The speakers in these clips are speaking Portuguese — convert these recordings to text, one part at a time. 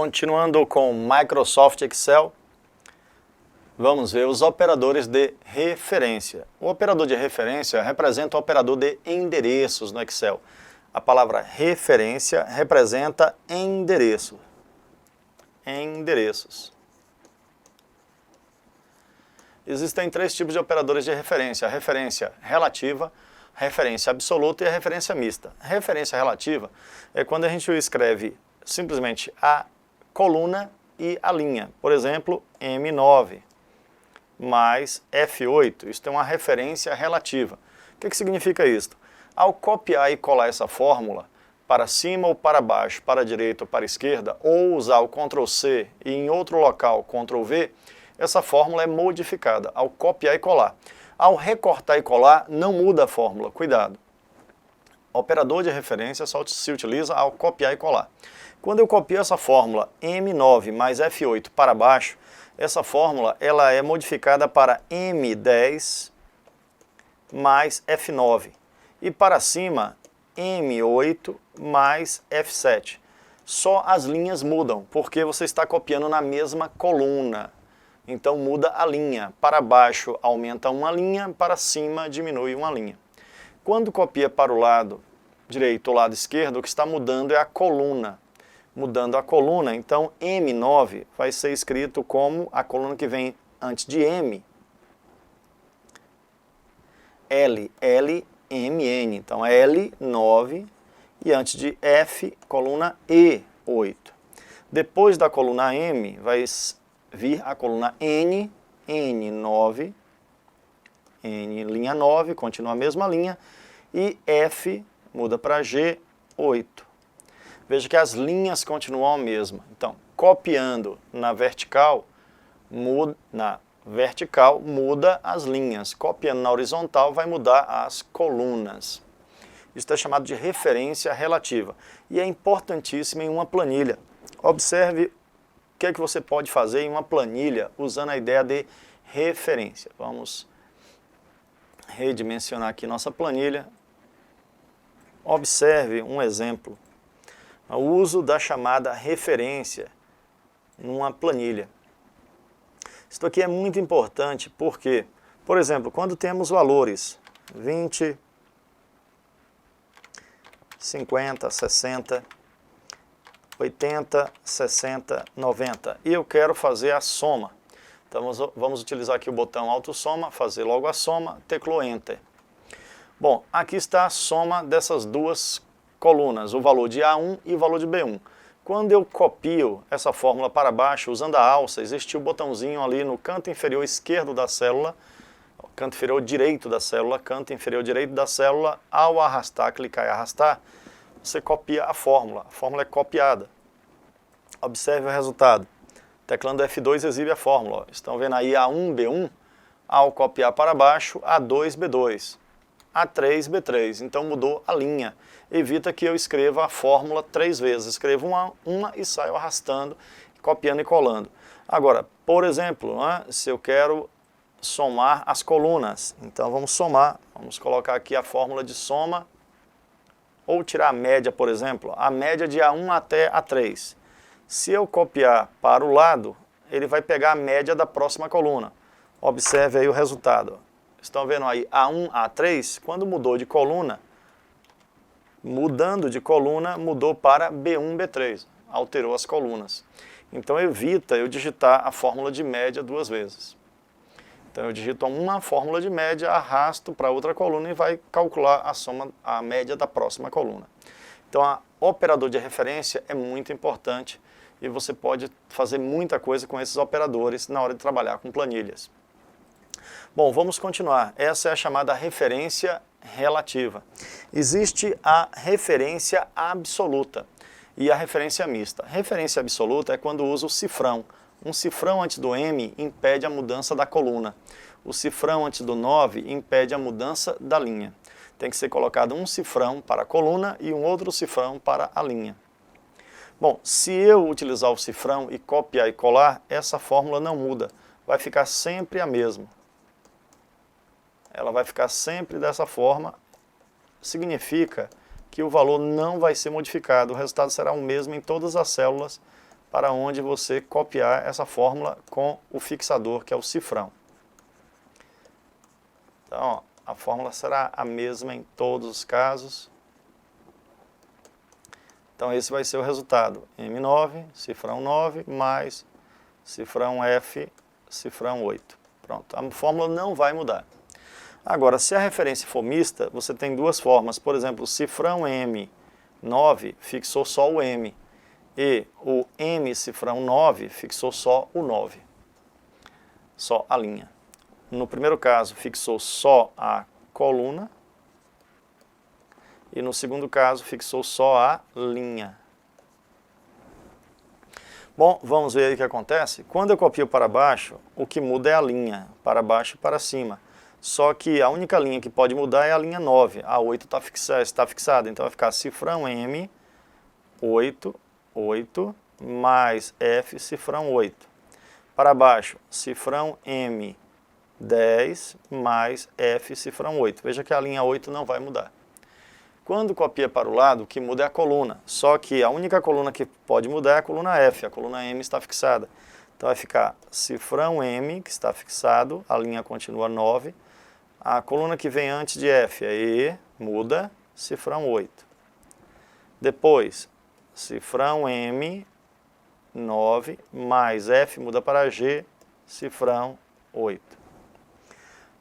Continuando com Microsoft Excel, vamos ver os operadores de referência. O operador de referência representa o operador de endereços no Excel. A palavra referência representa endereço. Endereços. Existem três tipos de operadores de referência: a referência relativa, referência absoluta e a referência mista. Referência relativa é quando a gente escreve simplesmente a coluna e a linha. Por exemplo, M9 mais F8. Isso tem uma referência relativa. O que significa isso? Ao copiar e colar essa fórmula para cima ou para baixo, para a direita ou para a esquerda, ou usar o Ctrl C e em outro local Ctrl V, essa fórmula é modificada ao copiar e colar. Ao recortar e colar, não muda a fórmula, cuidado. Operador de referência só se utiliza ao copiar e colar. Quando eu copio essa fórmula M9 mais F8 para baixo, essa fórmula ela é modificada para M10 mais F9. E para cima, M8 mais F7. Só as linhas mudam, porque você está copiando na mesma coluna. Então muda a linha. Para baixo aumenta uma linha, para cima diminui uma linha. Quando copia para o lado direito ou lado esquerdo, o que está mudando é a coluna. Mudando a coluna, então M9 vai ser escrito como a coluna que vem antes de M. L, MN. Então L9 e antes de F, coluna E8. Depois da coluna M vai vir a coluna N, N9, N linha 9, continua a mesma linha, e F muda para G8. Veja que as linhas continuam a mesma. Então, copiando na vertical, muda as linhas. Copiando na horizontal, vai mudar as colunas. Isso é chamado de referência relativa. E é importantíssimo em uma planilha. Observe o que é que você pode fazer em uma planilha usando a ideia de referência. Vamos redimensionar aqui nossa planilha. Observe um exemplo. O uso da chamada referência numa planilha. Isso aqui é muito importante porque, por exemplo, quando temos valores 20, 50, 60, 80, 60, 90 e eu quero fazer a soma. Então vamos utilizar aqui o botão autossoma, fazer logo a soma, teclou Enter. Bom, aqui está a soma dessas duas colunas, o valor de A1 e o valor de B1. Quando eu copio essa fórmula para baixo, usando a alça, existe o botãozinho ali no canto inferior esquerdo da célula, canto inferior direito da célula, canto inferior direito da célula, ao arrastar, clicar e arrastar, você copia a fórmula é copiada. Observe o resultado. Teclando F2 exibe a fórmula. Estão vendo aí A1, B1? Ao copiar para baixo, A2, B2. A3, B3. Então mudou a linha. Evita que eu escreva a fórmula 3 vezes. Escrevo uma e saio arrastando, copiando e colando. Agora, por exemplo, se eu quero somar as colunas, então vamos somar. Vamos colocar aqui a fórmula de soma, ou tirar a média, por exemplo, a média de A1 até A3. Se eu copiar para o lado, ele vai pegar a média da próxima coluna. Observe aí o resultado. Estão vendo aí A1, A3? Quando mudou de coluna, mudando de coluna, mudou para B1, B3. Alterou as colunas. Então evita eu digitar a fórmula de média duas vezes. Então eu digito uma fórmula de média, arrasto para outra coluna e vai calcular a média da próxima coluna. Então o operador de referência é muito importante e você pode fazer muita coisa com esses operadores na hora de trabalhar com planilhas. Bom, vamos continuar. Essa é a chamada referência relativa. Existe a referência absoluta e a referência mista. Referência absoluta é quando usa o cifrão. Um cifrão antes do M impede a mudança da coluna. O cifrão antes do 9 impede a mudança da linha. Tem que ser colocado um cifrão para a coluna e um outro cifrão para a linha. Bom, se eu utilizar o cifrão e copiar e colar, essa fórmula não muda. Vai ficar sempre a mesma. Ela vai ficar sempre dessa forma. Significa que o valor não vai ser modificado. O resultado será o mesmo em todas as células para onde você copiar essa fórmula com o fixador, que é o cifrão. Então, ó, a fórmula será a mesma em todos os casos. Então, esse vai ser o resultado. M9, cifrão 9, mais cifrão F, cifrão 8. Pronto, a fórmula não vai mudar. Agora, se a referência for mista, você tem duas formas. Por exemplo, o cifrão M9 fixou só o M. E o M cifrão 9 fixou só o 9. Só a linha. No primeiro caso, fixou só a coluna. E no segundo caso, fixou só a linha. Bom, vamos ver aí o que acontece. Quando eu copio para baixo, o que muda é a linha, para baixo e para cima. Só que a única linha que pode mudar é a linha 9. A 8 está fixada, então vai ficar cifrão M, 8, 8, mais F, cifrão 8. Para baixo, cifrão M, 10, mais F, cifrão 8. Veja que a linha 8 não vai mudar. Quando copia para o lado, o que muda é a coluna. Só que a única coluna que pode mudar é a coluna F. A coluna M está fixada. Então vai ficar cifrão M, que está fixado, a linha continua 9. A coluna que vem antes de F é E, muda, cifrão 8. Depois, cifrão M, 9, mais F muda para G, cifrão 8.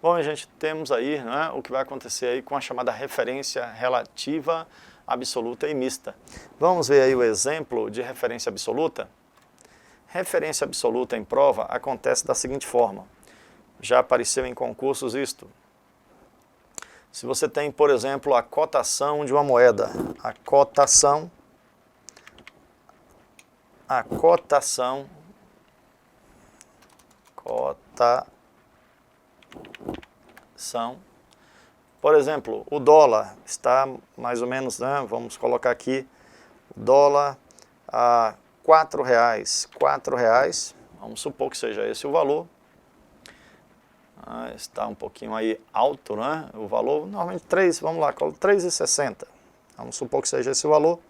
Bom, gente, temos aí, né, o que vai acontecer aí com a chamada referência relativa, absoluta e mista. Vamos ver aí o exemplo de referência absoluta? Referência absoluta em prova acontece da seguinte forma. Já apareceu em concursos isto. Se você tem, por exemplo, a cotação de uma moeda, a cotação, por exemplo, o dólar está mais ou menos, né, vamos colocar aqui, o dólar a R$4, vamos supor que seja esse o valor. Está um pouquinho aí alto, né, o valor, normalmente 3, vamos lá, 3,60. Vamos supor que seja esse o valor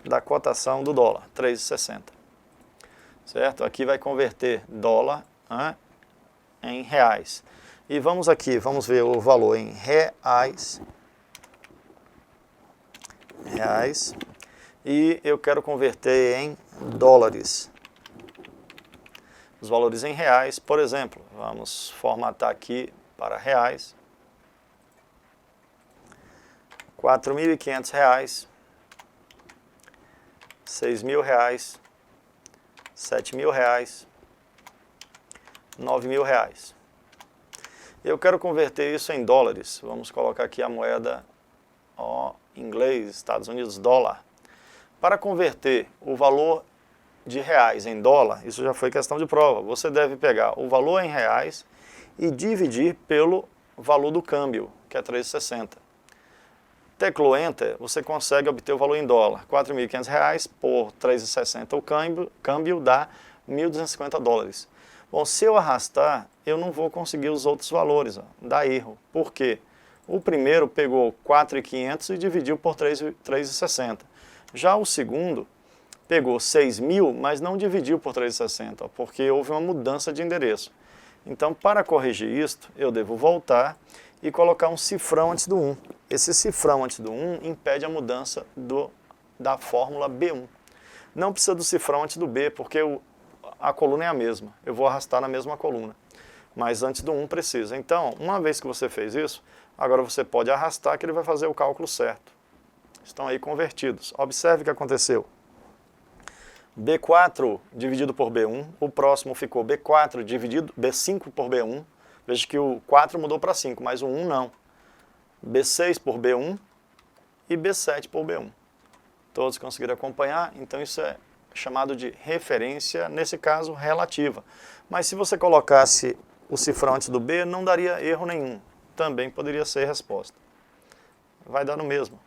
da cotação do dólar, 3,60. Certo? Aqui vai converter dólar, né, em reais. E vamos aqui, vamos ver o valor em reais. E eu quero converter em dólares. Os valores em reais, por exemplo, vamos formatar aqui para reais. R$4.500, R$6.000, R$7.000, R$9.000. Eu quero converter isso em dólares. Vamos colocar aqui a moeda inglês, Estados Unidos, dólar. Para converter o valor de reais em dólar, isso já foi questão de prova. Você deve pegar o valor em reais e dividir pelo valor do câmbio, que é 3,60. Teclou Enter, você consegue obter o valor em dólar. R$4.500 por 3,60. O câmbio dá $1.250. Bom, se eu arrastar, eu não vou conseguir os outros valores, dá erro. Por quê? O primeiro pegou 4.500 e dividiu por 3,60. Já o segundo pegou 6.000, mas não dividiu por 3,60, porque houve uma mudança de endereço. Então, para corrigir isto, eu devo voltar e colocar um cifrão antes do 1. Esse cifrão antes do 1 impede a mudança da fórmula B1. Não precisa do cifrão antes do B, porque a coluna é a mesma. Eu vou arrastar na mesma coluna. Mas antes do 1 precisa. Então, uma vez que você fez isso, agora você pode arrastar que ele vai fazer o cálculo certo. Estão aí convertidos. Observe o que aconteceu. B4 dividido por B1, o próximo ficou B4 dividido B5 por B1. Veja que o 4 mudou para 5, mas o 1 não. B6 por B1 e B7 por B1. Todos conseguiram acompanhar? Então isso é chamado de referência, nesse caso, relativa. Mas se você colocasse o cifrão antes do B, não daria erro nenhum. Também poderia ser a resposta. Vai dar no mesmo.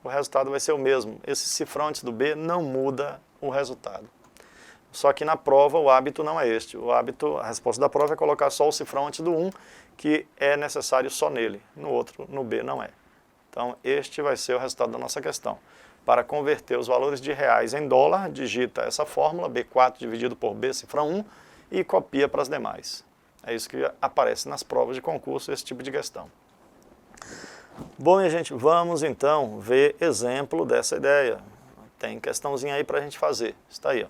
O resultado vai ser o mesmo. Esse cifrão antes do B não muda o resultado. Só que na prova o hábito não é este. O hábito, a resposta da prova é colocar só o cifrão antes do 1, que é necessário só nele. No outro, no B, não é. Então, este vai ser o resultado da nossa questão. Para converter os valores de reais em dólar, digita essa fórmula, B4 dividido por B, cifra 1, e copia para as demais. É isso que aparece nas provas de concurso, esse tipo de questão. Bom, minha gente, vamos então ver exemplo dessa ideia. Tem questãozinha aí para a gente fazer. Está aí, ó.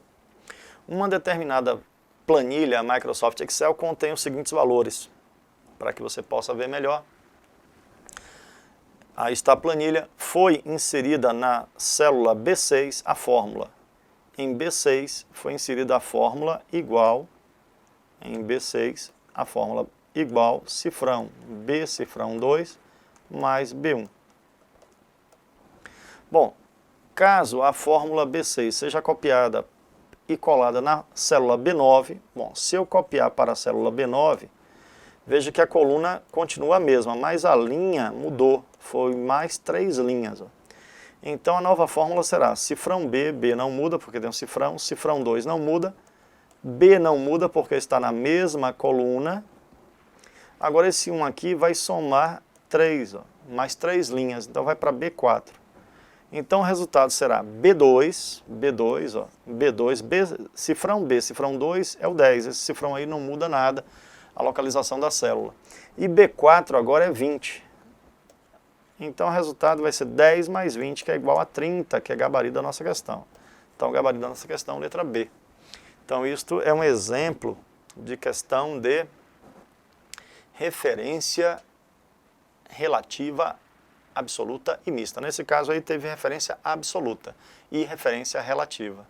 Uma determinada planilha Microsoft Excel contém os seguintes valores, para que você possa ver melhor. Aí está a planilha. Foi inserida na célula B6 a fórmula. Em B6 foi inserida a fórmula igual, em B6, a fórmula igual cifrão B, cifrão 2, mais B1. Bom, caso a fórmula B6 seja copiada e colada na célula B9, bom, se eu copiar para a célula B9, veja que a coluna continua a mesma, mas a linha mudou, foi mais 3 linhas. Ó. Então a nova fórmula será cifrão B, B não muda porque tem um cifrão, cifrão 2 não muda, B não muda porque está na mesma coluna. Agora esse 1 aqui vai somar 3, ó, mais 3 linhas, então vai para B4. Então o resultado será B2, ó, B2, cifrão B, cifrão 2 é o 10, esse cifrão aí não muda nada, a localização da célula. E B4 agora é 20. Então o resultado vai ser 10 mais 20, que é igual a 30, que é gabarito da nossa questão. Então o gabarito da nossa questão, letra B. Então isto é um exemplo de questão de referência relativa absoluta e mista. Nesse caso aí teve referência absoluta e referência relativa.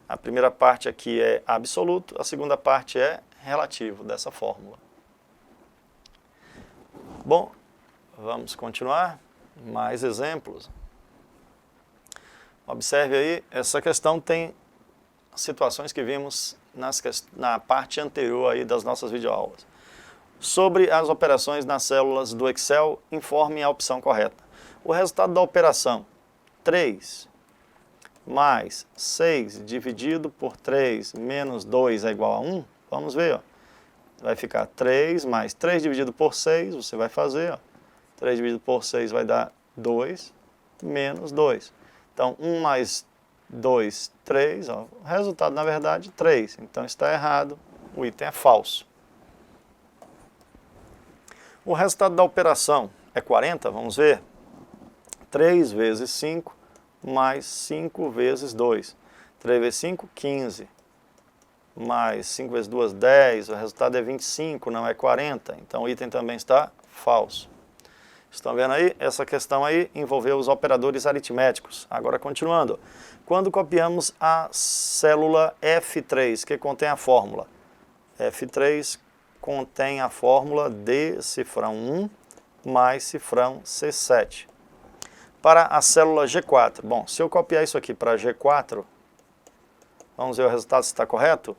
A primeira parte aqui é absoluto, a segunda parte é relativo dessa fórmula. Bom, vamos continuar. Mais exemplos. Observe aí, essa questão tem situações que vimos na parte anterior aí das nossas videoaulas. Sobre as operações nas células do Excel, informe a opção correta. O resultado da operação 3 mais 6 dividido por 3 menos 2 é igual a 1. Vamos ver, ó. Vai ficar 3 mais 3 dividido por 6, você vai fazer, ó. 3 dividido por 6 vai dar 2 menos 2. Então, 1 mais 2, 3, ó. O resultado, na verdade, 3. Então, está errado, o item é falso. O resultado da operação é 40, vamos ver. 3 vezes 5 mais 5 vezes 2. 3 vezes 5, 15. Mais 5 vezes 2, 10. O resultado é 25, não é 40. Então o item também está falso. Estão vendo aí? Essa questão aí envolveu os operadores aritméticos. Agora continuando. Quando copiamos a célula F3, que contém a fórmula. F3 contém a fórmula D, cifrão 1, mais cifrão C7. Para a célula G4, bom, se eu copiar isso aqui para G4, vamos ver o resultado se está correto.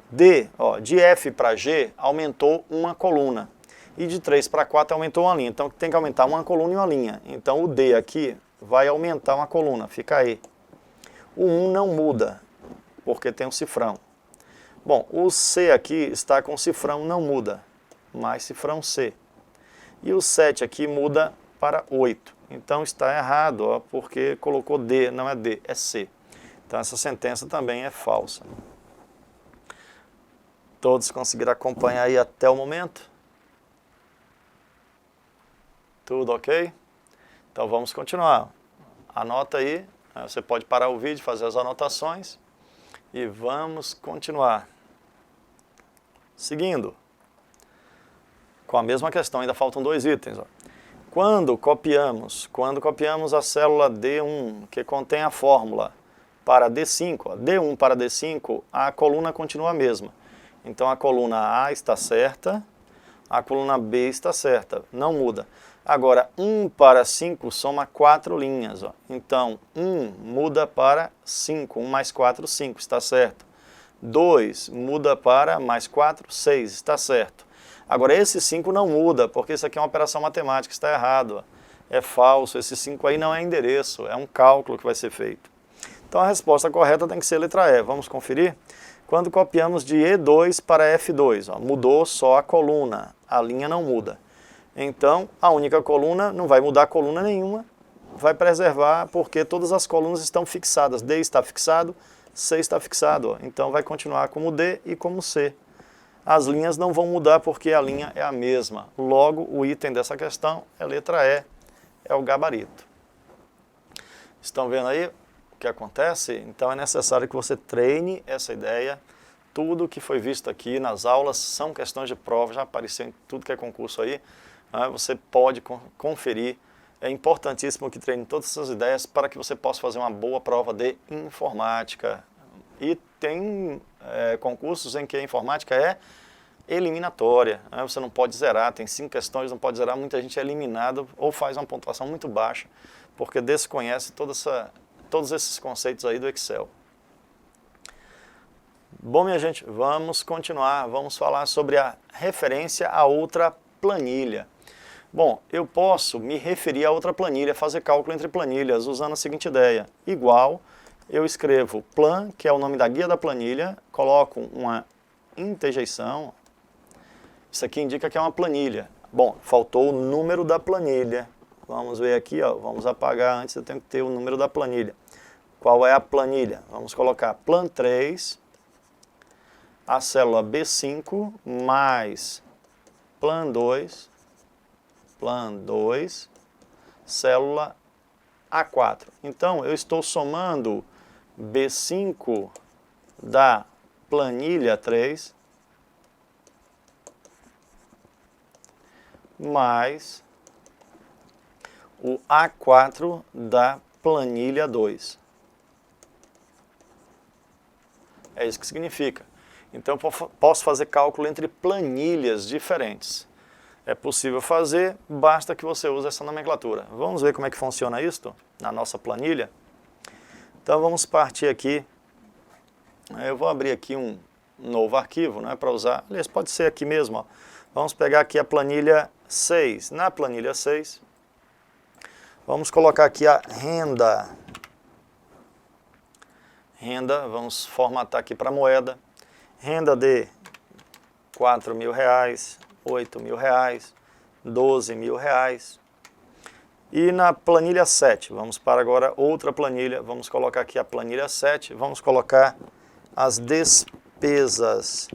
D, ó, de F para G, aumentou uma coluna. E de 3 para 4 aumentou uma linha. Então tem que aumentar uma coluna e uma linha. Então o D aqui vai aumentar uma coluna, fica aí. O 1 não muda, porque tem um cifrão. Bom, o C aqui está com cifrão, não muda, mais cifrão C. E o 7 aqui muda para 8. Então está errado, ó, porque colocou D, não é D, é C. Então essa sentença também é falsa. Todos conseguiram acompanhar aí até o momento? Tudo ok? Então vamos continuar. Anota aí, você pode parar o vídeo, fazer as anotações. E vamos continuar. Seguindo. Com a mesma questão, ainda faltam 2 itens. Ó. Quando copiamos a célula D1, que contém a fórmula, para D5, ó, D1 para D5, a coluna continua a mesma. Então a coluna A está certa, a coluna B está certa, não muda. Agora, 1 para 5 soma 4 linhas. Ó. Então, 1 muda para 5. 1 mais 4, 5, está certo. 2 muda para mais 4, 6, está certo. Agora, esse 5 não muda, porque isso aqui é uma operação matemática, está errado. Ó. É falso, esse 5 aí não é endereço, é um cálculo que vai ser feito. Então, a resposta correta tem que ser letra E. Vamos conferir? Quando copiamos de E2 para F2, ó, mudou só a coluna, a linha não muda. Então, a única coluna, não vai mudar coluna nenhuma, vai preservar porque todas as colunas estão fixadas. D está fixado, C está fixado. Ó. Então vai continuar como D e como C. As linhas não vão mudar porque a linha é a mesma. Logo, o item dessa questão é a letra E, é o gabarito. Estão vendo aí o que acontece? Então é necessário que você treine essa ideia. Tudo que foi visto aqui nas aulas são questões de prova, já apareceu em tudo que é concurso aí. Né? Você pode conferir. É importantíssimo que treine todas essas ideias para que você possa fazer uma boa prova de informática. E tem concursos em que a informática é eliminatória. Né? Você não pode zerar, tem 5 questões, não pode zerar. Muita gente é eliminada ou faz uma pontuação muito baixa porque desconhece todos esses conceitos aí do Excel. Bom, minha gente, vamos continuar. Vamos falar sobre a referência a outra planilha. Bom, eu posso me referir a outra planilha, fazer cálculo entre planilhas, usando a seguinte ideia. Igual, eu escrevo plan, que é o nome da guia da planilha, coloco uma interjeição. Isso aqui indica que é uma planilha. Bom, faltou o número da planilha. Vamos ver aqui, ó, vamos apagar antes, eu tenho que ter o número da planilha. Qual é a planilha? Vamos colocar plan 3, a célula B5, mais plan 2, célula A4. Então, eu estou somando B5 da planilha 3 mais o A4 da planilha 2. É isso que significa. Então, eu posso fazer cálculo entre planilhas diferentes. É possível fazer, basta que você use essa nomenclatura. Vamos ver como é que funciona isso na nossa planilha? Então, vamos partir aqui. Eu vou abrir aqui um novo arquivo, né, para usar. Aliás, pode ser aqui mesmo. Ó. Vamos pegar aqui a planilha 6. Na planilha 6, vamos colocar aqui a renda. Renda, vamos formatar aqui para moeda. Renda de R$4.000, R$8.000, R$12.000. E na planilha 7, vamos para agora outra planilha, vamos colocar aqui a planilha 7, vamos colocar as despesas.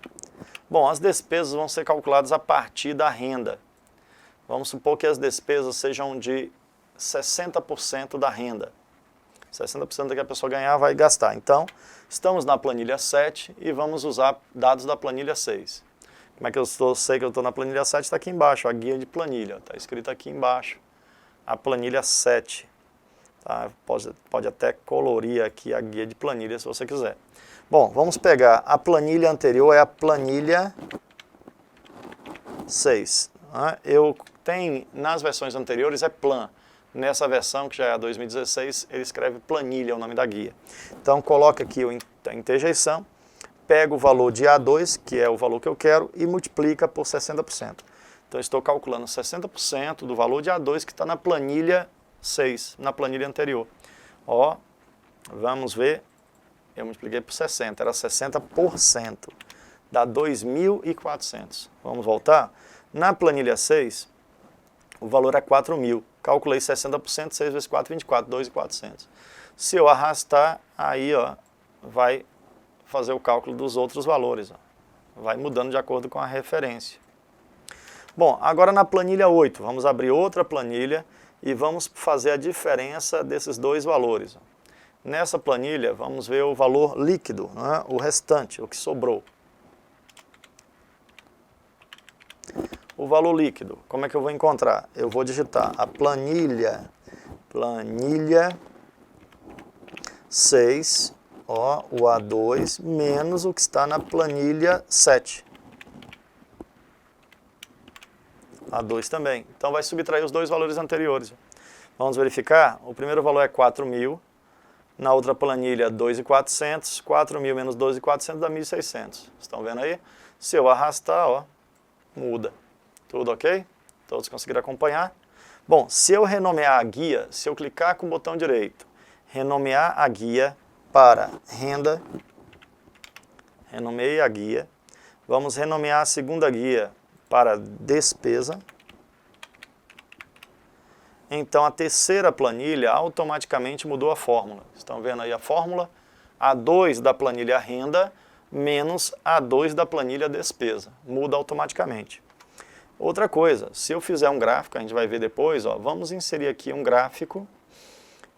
Bom, as despesas vão ser calculadas a partir da renda. Vamos supor que as despesas sejam de 60% da renda. 60% do que a pessoa ganhar vai gastar. Então, estamos na planilha 7 e vamos usar dados da planilha 6. Como é que eu sei que eu estou na planilha 7? Está aqui embaixo, a guia de planilha. Está escrito aqui embaixo, a planilha 7. Tá? Pode até colorir aqui a guia de planilha se você quiser. Bom, vamos pegar a planilha anterior, é a planilha 6. Né? Eu tenho, nas versões anteriores, é plan. Nessa versão, que já é a 2016, ele escreve planilha, é o nome da guia. Então, coloca aqui a interjeição, pega o valor de A2, que é o valor que eu quero, e multiplica por 60%. Então, estou calculando 60% do valor de A2 que está na planilha 6, na planilha anterior. Ó, vamos ver, eu multipliquei por 60, era 60%, dá 2.400. Vamos voltar? Na planilha 6, o valor é 4.000. Calculei 60%, 6 vezes 4, 24, 2.400. Se eu arrastar, aí ó, vai fazer o cálculo dos outros valores. Ó. Vai mudando de acordo com a referência. Bom, agora na planilha 8, vamos abrir outra planilha e vamos fazer a diferença desses dois valores. Ó. Nessa planilha, vamos ver o valor líquido, né? O restante, o que sobrou. O valor líquido, como é que eu vou encontrar? Eu vou digitar a planilha 6, ó, o A2, menos o que está na planilha 7. A2 também. Então vai subtrair os dois valores anteriores. Vamos verificar? O primeiro valor é 4.000, na outra planilha 2.400, 4.000 menos 2.400 dá 1.600. Estão vendo aí? Se eu arrastar, ó, muda. Tudo ok? Todos conseguiram acompanhar? Bom, se eu renomear a guia, se eu clicar com o botão direito, renomear a guia para renda, renomeei a guia, vamos renomear a segunda guia para despesa, Então a terceira planilha automaticamente mudou a fórmula. Estão vendo aí a fórmula? A2 da planilha renda menos A2 da planilha despesa. Muda automaticamente. Outra coisa, se eu fizer um gráfico, a gente vai ver depois, ó, vamos inserir aqui um gráfico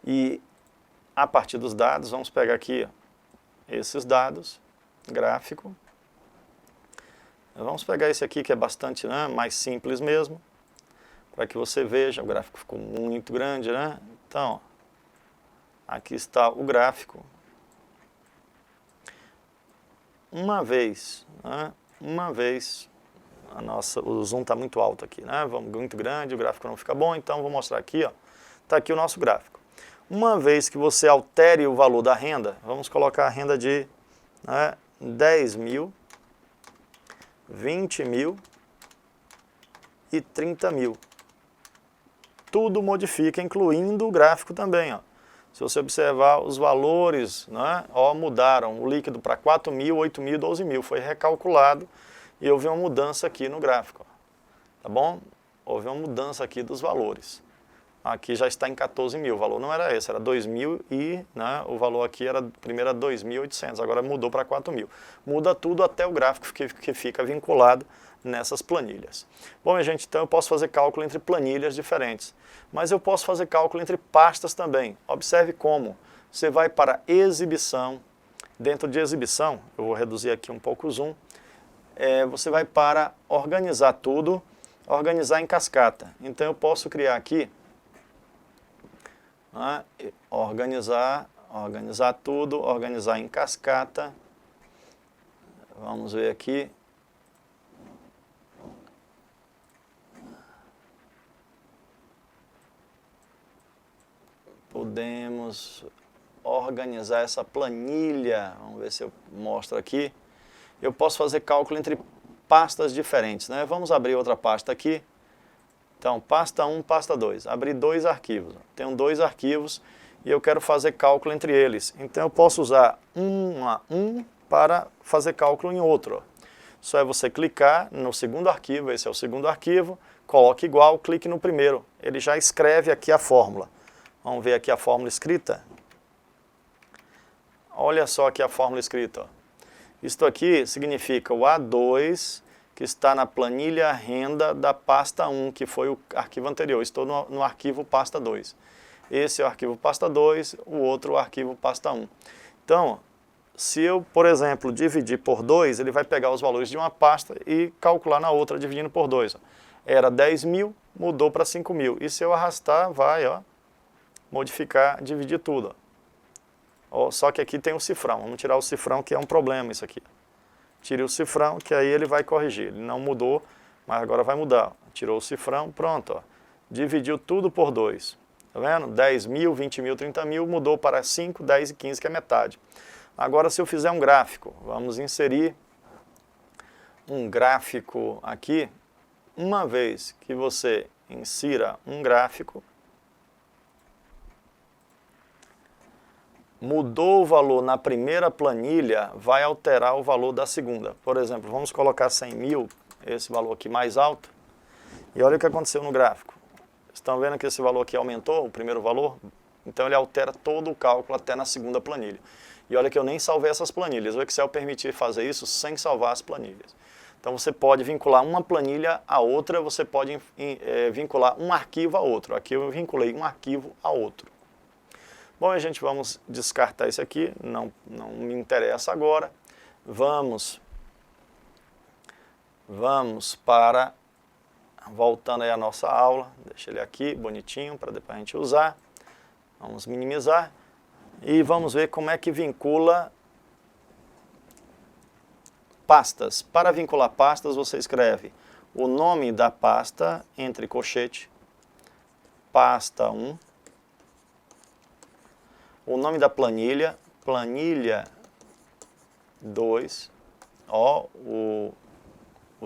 e a partir dos dados, vamos pegar aqui ó, esses dados, gráfico. Vamos pegar esse aqui que é bastante mais simples mesmo, para que você veja, o gráfico ficou muito grande, né? Então, ó, aqui está o gráfico. Uma vez, o zoom está muito alto aqui, né? Muito grande, o gráfico não fica bom, então vou mostrar aqui, ó. Está aqui o nosso gráfico. Uma vez que você altere o valor da renda, vamos colocar a renda de 10 mil, 20 mil e 30 mil. Tudo modifica, incluindo o gráfico também, ó. Se você observar os valores, né, ó, mudaram o líquido para 4 mil, 8 mil, 12 mil, foi recalculado e houve uma mudança aqui no gráfico, ó. Tá bom? Houve uma mudança aqui dos valores. Aqui já está em 14 mil, o valor não era esse, era 2 mil e o valor aqui era primeiro era 2.800, agora mudou para 4 mil. Muda tudo até o gráfico que fica vinculado nessas planilhas. Bom, minha gente, então eu posso fazer cálculo entre planilhas diferentes, mas eu posso fazer cálculo entre pastas também. Observe como. Você vai para exibição, dentro de exibição, eu vou reduzir aqui um pouco o zoom, você vai para organizar tudo, organizar em cascata. Então eu posso criar aqui, organizar tudo, organizar em cascata. Vamos ver aqui. Podemos organizar essa planilha. Vamos ver se eu mostro aqui. Eu posso fazer cálculo entre pastas diferentes, né? Vamos abrir outra pasta aqui. Então, pasta 1, pasta 2. Abrir dois arquivos. Tenho dois arquivos e eu quero fazer cálculo entre eles. Então, eu posso usar um para fazer cálculo em outro. Só é você clicar no segundo arquivo, esse é o segundo arquivo, coloque igual, clique no primeiro. Ele já escreve aqui a fórmula. Vamos ver aqui a fórmula escrita. Olha só aqui a fórmula escrita. Ó. Isto aqui significa o A2 que está na planilha renda da pasta 1, que foi o arquivo anterior. Estou no arquivo pasta 2. Esse é o arquivo pasta 2, o outro o arquivo pasta 1. Então, se eu, por exemplo, dividir por 2, ele vai pegar os valores de uma pasta e calcular na outra, dividindo por 2. Ó. Era 10 mil, mudou para 5 mil. E se eu arrastar, vai, ó, modificar, dividir tudo. Ó, só que aqui tem o cifrão. Vamos tirar o cifrão, que é um problema isso aqui. Tire o cifrão, que aí ele vai corrigir. Ele não mudou, mas agora vai mudar. Tirou o cifrão, pronto. Ó. Dividiu tudo por 2. Tá vendo? 10 mil, 20 mil, 30 mil, mudou para 5, 10 e 15, que é metade. Agora, se eu fizer um gráfico, vamos inserir um gráfico aqui. Uma vez que você insira um gráfico, mudou o valor na primeira planilha, vai alterar o valor da segunda. Por exemplo, vamos colocar 100 mil, esse valor aqui mais alto, e olha o que aconteceu no gráfico. Estão vendo que esse valor aqui aumentou, o primeiro valor? Então ele altera todo o cálculo até na segunda planilha. E olha que eu nem salvei essas planilhas, o Excel permite fazer isso sem salvar as planilhas. Então você pode vincular uma planilha a outra, você pode vincular um arquivo a outro. Aqui eu vinculei um arquivo a outro. Bom, a gente vamos descartar isso aqui, não me interessa agora. Vamos para, voltando aí à nossa aula, deixa ele aqui bonitinho para depois a gente usar. Vamos minimizar e vamos ver como é que vincula pastas. Para vincular pastas, você escreve o nome da pasta, entre colchete, pasta 1. O nome da planilha, planilha 2, ó, o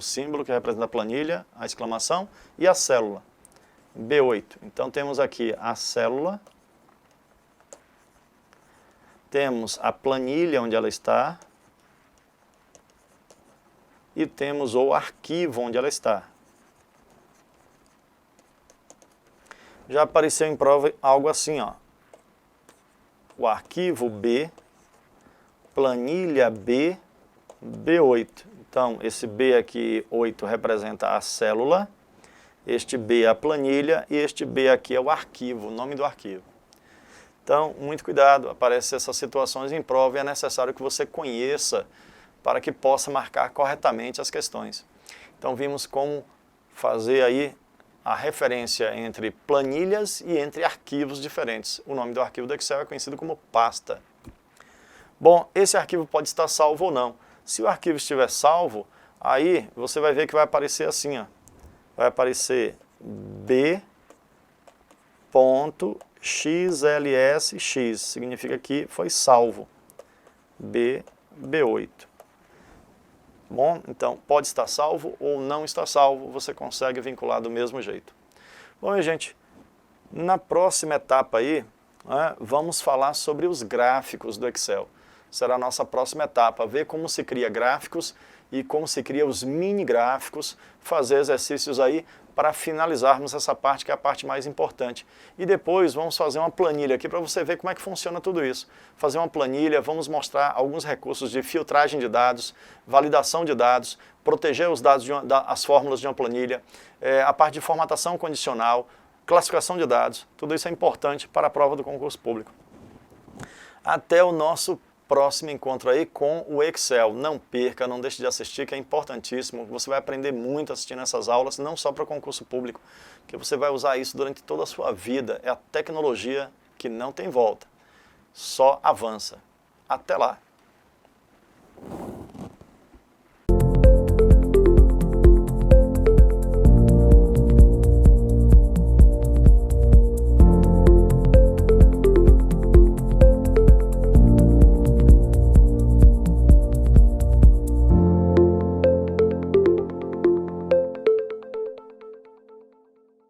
símbolo que representa a planilha, a exclamação, e a célula, B8. Então temos aqui a célula, temos a planilha onde ela está, e temos o arquivo onde ela está. já apareceu em prova algo assim, ó. O arquivo B, planilha B, B8. Então, esse B aqui, 8, representa a célula, este B é a planilha e este B aqui é o arquivo, o nome do arquivo. Então, muito cuidado, aparecem essas situações em prova e é necessário que você conheça para que possa marcar corretamente as questões. Então, vimos como fazer aí a referência entre planilhas e entre arquivos diferentes. O nome do arquivo do Excel é conhecido como pasta. Bom, esse arquivo pode estar salvo ou não. Se o arquivo estiver salvo, aí você vai ver que vai aparecer assim, ó. Vai aparecer B.xlsx, significa que foi salvo. B8. Bom, então pode estar salvo ou não estar salvo, você consegue vincular do mesmo jeito. Bom, minha gente, na próxima etapa aí, vamos falar sobre os gráficos do Excel. Será a nossa próxima etapa, ver como se cria gráficos e como se cria os mini gráficos, fazer exercícios aí para finalizarmos essa parte que é a parte mais importante. E depois vamos fazer uma planilha aqui para você ver como é que funciona tudo isso. Fazer uma planilha, vamos mostrar alguns recursos de filtragem de dados, validação de dados, proteger os dados, as fórmulas de uma planilha, a parte de formatação condicional, classificação de dados, tudo isso é importante para a prova do concurso público. Até o nosso próximo encontro aí com o Excel. Não perca, não deixe de assistir, que é importantíssimo. Você vai aprender muito assistindo essas aulas, não só para o concurso público, que você vai usar isso durante toda a sua vida. É a tecnologia que não tem volta, só avança. Até lá!